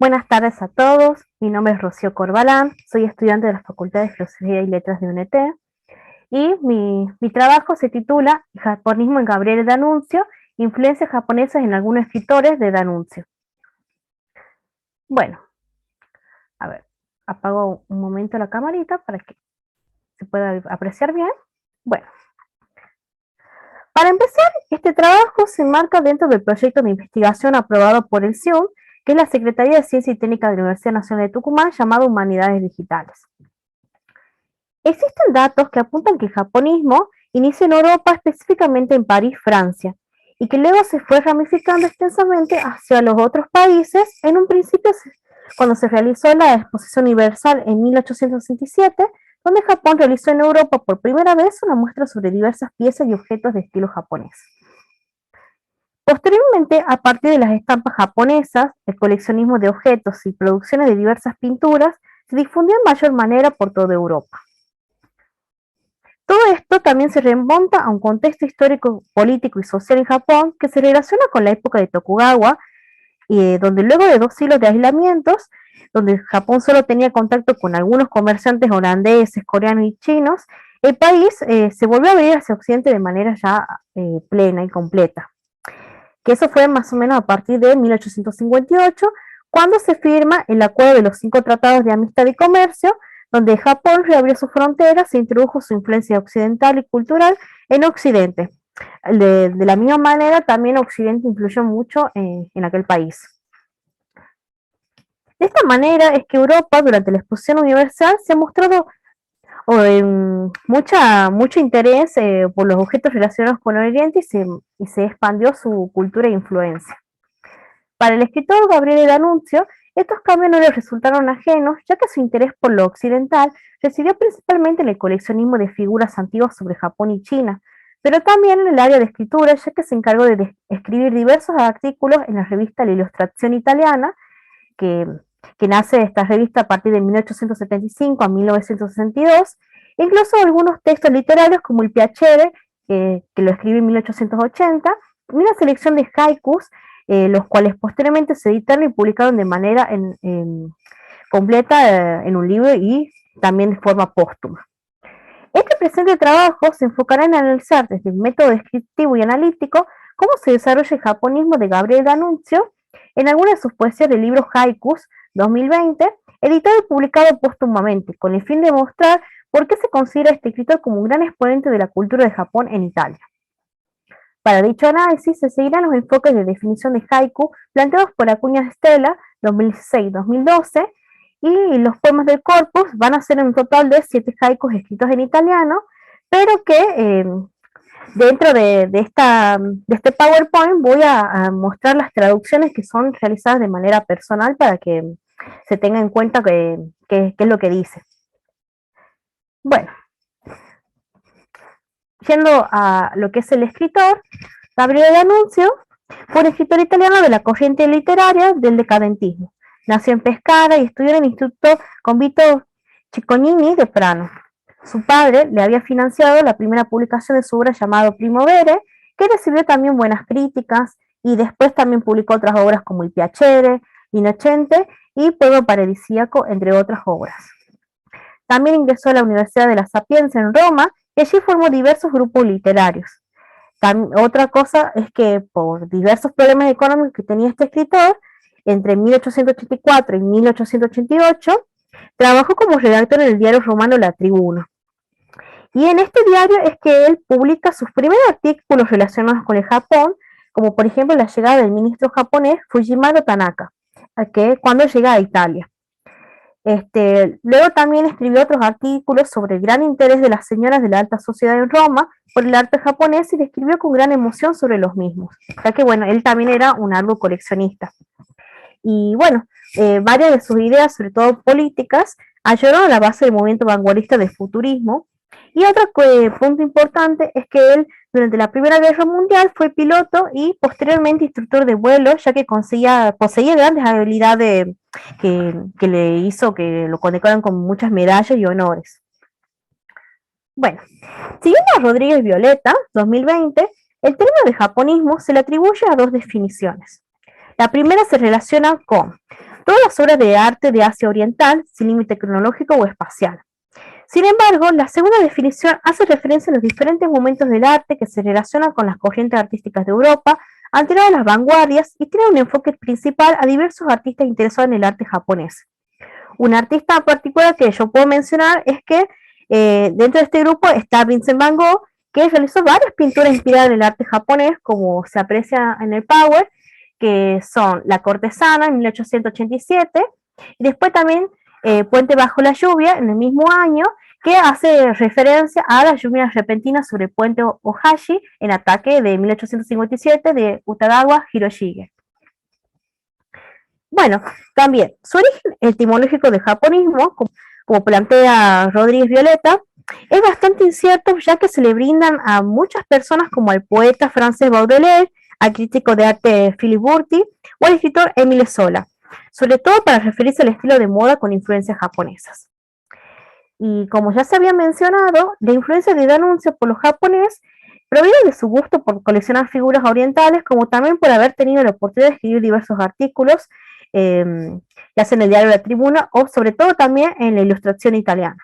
Buenas tardes a todos, mi nombre es Rocío Corbalán, soy estudiante de la Facultad de Filosofía y Letras de UNT y mi trabajo se titula Japonismo en Gabriele D'Annunzio, influencias japonesas en algunos escritores de D'Annunzio. Bueno, a ver, apago un momento la camarita para que se pueda apreciar bien. Bueno, para empezar, este trabajo se enmarca dentro del proyecto de investigación aprobado por el CIUN, que es la Secretaría de Ciencia y Técnica de la Universidad Nacional de Tucumán, llamado Humanidades Digitales. Existen datos que apuntan que el japonismo inició en Europa, específicamente en París, Francia, y que luego se fue ramificando extensamente hacia los otros países. En un principio, cuando se realizó la Exposición Universal en 1867, donde Japón realizó en Europa por primera vez una muestra sobre diversas piezas y objetos de estilo japonés. Posteriormente, a partir de las estampas japonesas, el coleccionismo de objetos y producciones de diversas pinturas se difundió en mayor manera por toda Europa. Todo esto también se remonta a un contexto histórico, político y social en Japón que se relaciona con la época de Tokugawa, donde luego de 2 siglos de aislamientos, donde Japón solo tenía contacto con algunos comerciantes holandeses, coreanos y chinos, el país se volvió a abrir hacia Occidente de manera ya plena y completa. Que eso fue más o menos a partir de 1858, cuando se firma el Acuerdo de los 5 Tratados de Amistad y Comercio, donde Japón reabrió sus fronteras e introdujo su influencia occidental y cultural en Occidente. De la misma manera, también Occidente influyó mucho en aquel país. De esta manera es que Europa, durante la Exposición Universal, se ha mostrado mucho interés por los objetos relacionados con el Oriente y se expandió su cultura e influencia. Para el escritor Gabriele D'Annunzio, estos cambios no le resultaron ajenos, ya que su interés por lo occidental residió principalmente en el coleccionismo de figuras antiguas sobre Japón y China, pero también en el área de escritura, ya que se encargó de escribir diversos artículos en la revista La Ilustración Italiana, que nace esta revista a partir de 1875 a 1962, e incluso algunos textos literarios como el Piacere, que lo escribió en 1880, y una selección de haikus, los cuales posteriormente se editaron y publicaron de manera completa en un libro y también de forma póstuma. Este presente trabajo se enfocará en analizar desde el método descriptivo y analítico cómo se desarrolla el japonismo de Gabriele D'Annunzio en algunas de sus poesías del libro Haikus 2020, editado y publicado póstumamente, con el fin de mostrar por qué se considera este escritor como un gran exponente de la cultura de Japón en Italia. Para dicho análisis se seguirán los enfoques de definición de haiku planteados por Acuña Stella 2006-2012, y los poemas del corpus van a ser en un total de 7 haikus escritos en italiano, pero que dentro de este PowerPoint voy a mostrar las traducciones que son realizadas de manera personal para que se tenga en cuenta qué es lo que dice. Bueno, yendo a lo que es el escritor, Gabriele D'Annunzio fue un escritor italiano de la corriente literaria del decadentismo. Nació en Pescara y estudió en el Instituto Convito Cicconini de Prano. Su padre le había financiado la primera publicación de su obra llamado Primavere, que recibió también buenas críticas, y después también publicó otras obras como Il Piacere, Innocente y Pueblo Paradisíaco, entre otras obras. También ingresó a la Universidad de la Sapienza en Roma y allí formó diversos grupos literarios. Otra cosa es que por diversos problemas económicos que tenía este escritor, entre 1884 y 1888, trabajó como redactor en el diario romano La Tribuna. Y en este diario es que él publica sus primeros artículos relacionados con el Japón, como por ejemplo la llegada del ministro japonés Fujimaro Tanaka, cuando llega a Italia. Luego también escribió otros artículos sobre el gran interés de las señoras de la alta sociedad en Roma por el arte japonés y describió con gran emoción sobre los mismos, ya que bueno, él también era un árbol coleccionista. Y bueno, varias de sus ideas, sobre todo políticas, ayudaron a la base del movimiento vanguardista del futurismo. Y otro punto importante es que él, durante la Primera Guerra Mundial, fue piloto y posteriormente instructor de vuelo, ya que poseía grandes habilidades que le hizo que lo condecoran con muchas medallas y honores. Bueno, siguiendo a Rodríguez Violeta, 2020, el término de japonismo se le atribuye a 2 definiciones. La primera se relaciona con todas las obras de arte de Asia Oriental, sin límite cronológico o espacial. Sin embargo, la segunda definición hace referencia a los diferentes momentos del arte que se relacionan con las corrientes artísticas de Europa, anterior a las vanguardias, y tiene un enfoque principal a diversos artistas interesados en el arte japonés. Un artista particular que yo puedo mencionar es que dentro de este grupo está Vincent Van Gogh, que realizó varias pinturas inspiradas en el arte japonés, como se aprecia en el Power, que son La Cortesana en 1887, y después también Puente bajo la lluvia en el mismo año, que hace referencia a las lluvias repentinas sobre el puente Ohashi en Ataque de 1857 de Utagawa Hiroshige. Bueno, también su origen etimológico del japonismo, como plantea Rodríguez Violeta, es bastante incierto, ya que se le brindan a muchas personas como al poeta francés Baudelaire, al crítico de arte Philippe Bourti o al escritor Émile Zola, sobre todo para referirse al estilo de moda con influencias japonesas. Y como ya se había mencionado, la influencia de D'Annunzio por los japoneses proviene de su gusto por coleccionar figuras orientales, como también por haber tenido la oportunidad de escribir diversos artículos, ya sea en el diario La Tribuna o sobre todo también en la Ilustración italiana.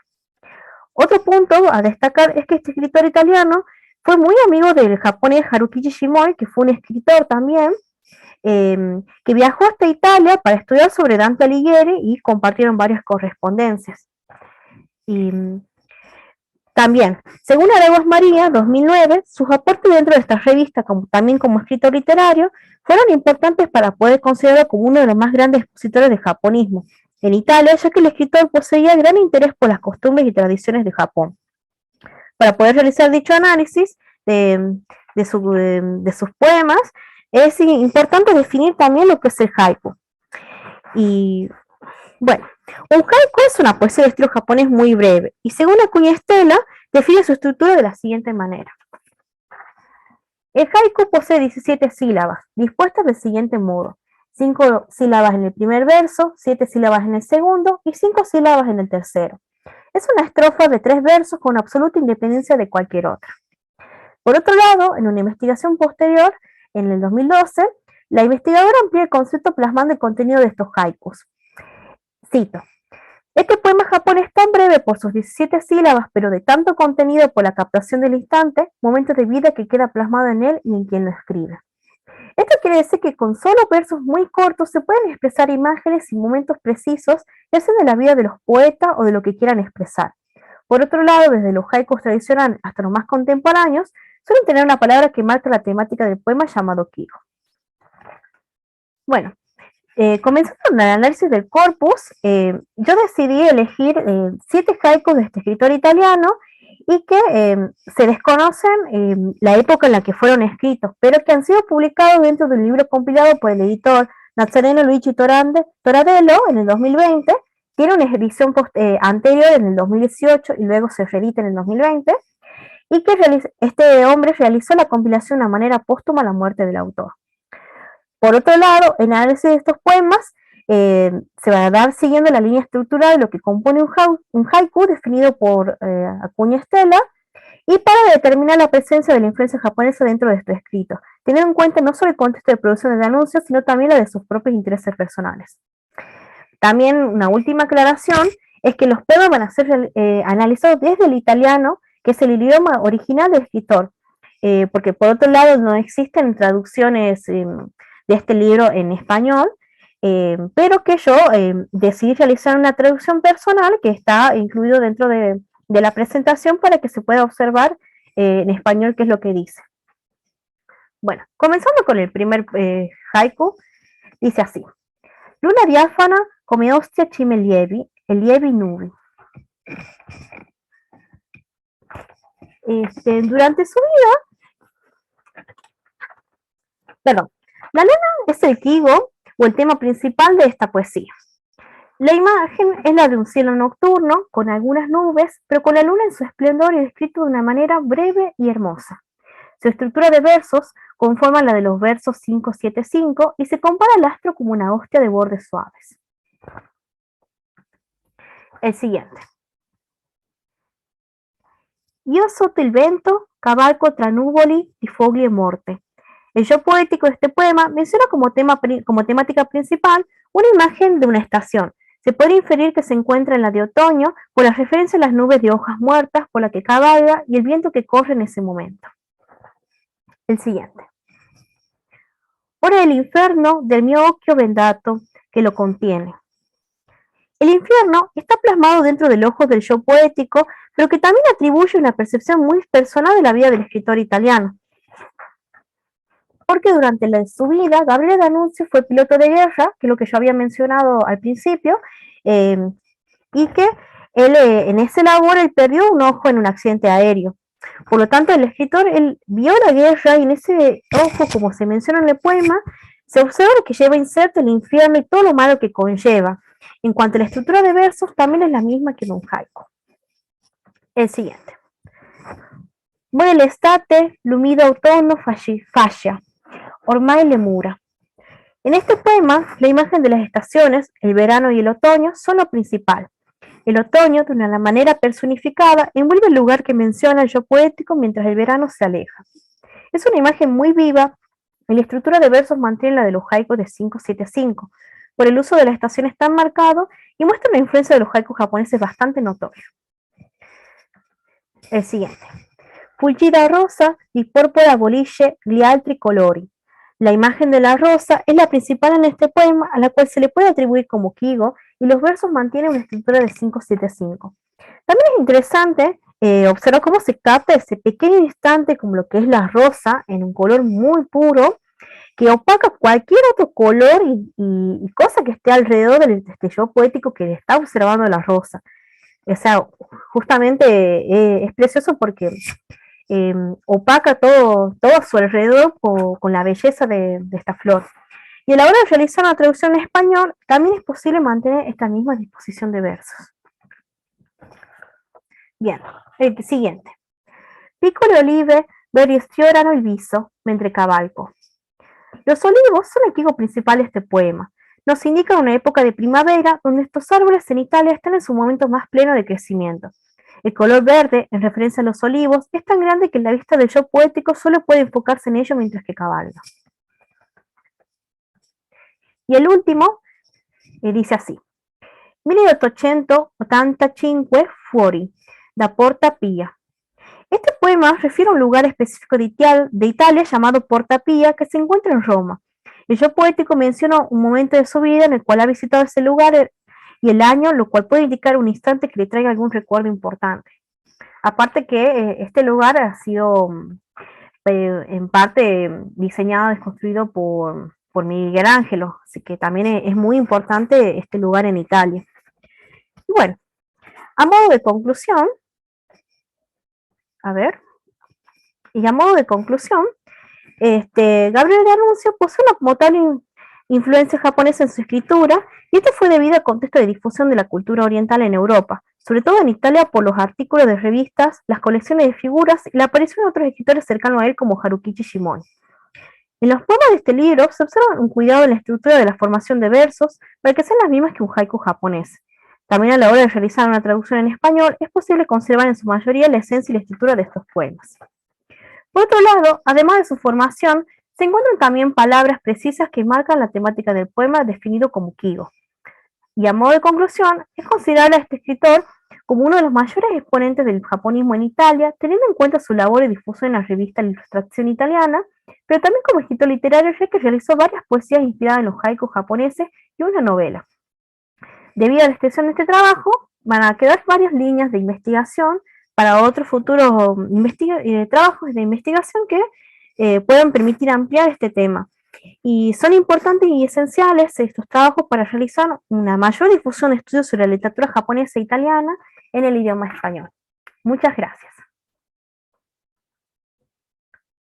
Otro punto a destacar es que este escritor italiano fue muy amigo del japonés Harukishi Shimoi, que fue un escritor también, que viajó hasta Italia para estudiar sobre Dante Alighieri y compartieron varias correspondencias. Y también, según Areguas María, 2009, sus aportes dentro de esta revista, también como escritor literario, fueron importantes para poder considerarlo como uno de los más grandes expositores de japonismo en Italia, ya que el escritor poseía gran interés por las costumbres y tradiciones de Japón. Para poder realizar dicho análisis de sus poemas, es importante definir también lo que es el haiku. Y bueno, un haiku es una poesía de estilo japonés muy breve, y según Acuña Estela, define su estructura de la siguiente manera. El haiku posee 17 sílabas, dispuestas del siguiente modo: 5 sílabas en el primer verso, 7 sílabas en el segundo y 5 sílabas en el tercero. Es una estrofa de 3 versos con absoluta independencia de cualquier otra. Por otro lado, en una investigación posterior, en el 2012, la investigadora amplía el concepto plasmando el contenido de estos haikus. Cito: este poema japonés es tan breve por sus 17 sílabas, pero de tanto contenido por la captación del instante, momento de vida que queda plasmado en él y en quien lo escribe. Esto quiere decir que con solo versos muy cortos se pueden expresar imágenes y momentos precisos, ya sea de la vida de los poetas o de lo que quieran expresar. Por otro lado, desde los haikus tradicionales hasta los más contemporáneos, suelen tener una palabra que marca la temática del poema llamado kigo. Bueno, comenzando con el análisis del corpus, yo decidí elegir 7 haikus de este escritor italiano y que se desconocen la época en la que fueron escritos, pero que han sido publicados dentro del libro compilado por el editor Nazareno Luigi Toradello en el 2020. Tiene una edición anterior en el 2018 y luego se reedita en el 2020, y que este hombre realizó la compilación de una manera póstuma a la muerte del autor. Por otro lado, en análisis de estos poemas, se va a dar siguiendo la línea estructural de lo que compone un haiku definido por Acuña Estela, y para determinar la presencia de la influencia japonesa dentro de estos escritos, teniendo en cuenta no solo el contexto de producción de anuncios, sino también la de sus propios intereses personales. También una última aclaración es que los poemas van a ser analizados desde el italiano, que es el idioma original del escritor, porque por otro lado no existen traducciones de este libro en español, pero que yo decidí realizar una traducción personal que está incluido dentro de la presentación para que se pueda observar en español qué es lo que dice. Bueno, comenzando con el primer haiku, dice así: Luna diáfana come ostia cime lievi nubi. Durante su vida, perdón, la luna es el kigo o el tema principal de esta poesía. La imagen es la de un cielo nocturno con algunas nubes, pero con la luna en su esplendor y descrito de una manera breve y hermosa. Su estructura de versos conforma la de los versos 5-7-5 y se compara al astro como una hostia de bordes suaves. El siguiente. Io sotto il vento cavalco tra nuvoli di foglie morte El yo poético de este poema menciona como temática principal una imagen de una estación. Se puede inferir que se encuentra en la de otoño por la referencia a las nubes de hojas muertas por la que cabalga y el viento que corre en ese momento. El siguiente. Ora el infierno del mio occhio bendato que lo contiene. El infierno está plasmado dentro del ojo del yo poético, pero que también atribuye una percepción muy personal de la vida del escritor italiano. Porque durante su vida, Gabriele D'Annunzio fue piloto de guerra, que es lo que yo había mencionado al principio, y que él en ese labor él perdió un ojo en un accidente aéreo. Por lo tanto, el escritor él vio la guerra y en ese ojo, como se menciona en el poema, se observa que lleva inserto el infierno y todo lo malo que conlleva. En cuanto a la estructura de versos, también es la misma que en un haiku. El siguiente. Muore l'estate, l'umido autunno fascia, ormai le mura. En este poema, la imagen de las estaciones, el verano y el otoño, son lo principal. El otoño, de una manera personificada, envuelve el lugar que menciona el yo poético mientras el verano se aleja. Es una imagen muy viva y la estructura de versos mantiene la de los haikus de 5-7-5, por el uso de las estaciones tan marcado y muestra una influencia de los haikus japoneses bastante notoria. El siguiente. Fulgida rosa y púrpura boliche gli altri colori. La imagen de la rosa es la principal en este poema, a la cual se le puede atribuir como Kigo, y los versos mantienen una estructura de 5-7-5. También es interesante observar cómo se capta ese pequeño instante como lo que es la rosa en un color muy puro, que opaca cualquier otro color y cosa que esté alrededor de este yo poético que está observando la rosa. O sea, justamente es precioso porque opaca todo a su alrededor con la belleza de esta flor. Y a la hora de realizar una traducción en español, también es posible mantener esta misma disposición de versos. Bien, el siguiente. Piccole olive veri sfiorano il viso mentre cavalco. Los olivos son el motivo principal de este poema. Nos indican una época de primavera donde estos árboles en Italia están en su momento más pleno de crecimiento. El color verde, en referencia a los olivos, es tan grande que la vista del yo poético solo puede enfocarse en ello mientras que cabalga. Y el último dice así. 1885 fuori, da Porta Pia. Este poema refiere a un lugar específico de Italia llamado Porta Pia que se encuentra en Roma. El yo poético menciona un momento de su vida en el cual ha visitado ese lugar y el año, lo cual puede indicar un instante que le traiga algún recuerdo importante. Aparte que este lugar ha sido en parte diseñado y construido por Miguel Ángelo, así que también es muy importante este lugar en Italia. Y bueno, a modo de conclusión, Gabriele D'Annunzio posee una notable influencia japonesa en su escritura, y esto fue debido al contexto de difusión de la cultura oriental en Europa, sobre todo en Italia por los artículos de revistas, las colecciones de figuras y la aparición de otros escritores cercanos a él como Harukichi Shimon. En los poemas de este libro se observa un cuidado en la estructura de la formación de versos para que sean las mismas que un haiku japonés. También a la hora de realizar una traducción en español es posible conservar en su mayoría la esencia y la estructura de estos poemas. Por otro lado, además de su formación, se encuentran también palabras precisas que marcan la temática del poema definido como Kigo. Y a modo de conclusión, es considerable a este escritor como uno de los mayores exponentes del japonismo en Italia, teniendo en cuenta su labor de difusión en la revista La Ilustración Italiana, pero también como escritor literario, ya que realizó varias poesías inspiradas en los haikus japoneses y una novela. Debido a la extensión de este trabajo, van a quedar varias líneas de investigación para otros futuros trabajos de investigación que puedan permitir ampliar este tema. Y son importantes y esenciales estos trabajos para realizar una mayor difusión de estudios sobre la literatura japonesa e italiana en el idioma español. Muchas gracias.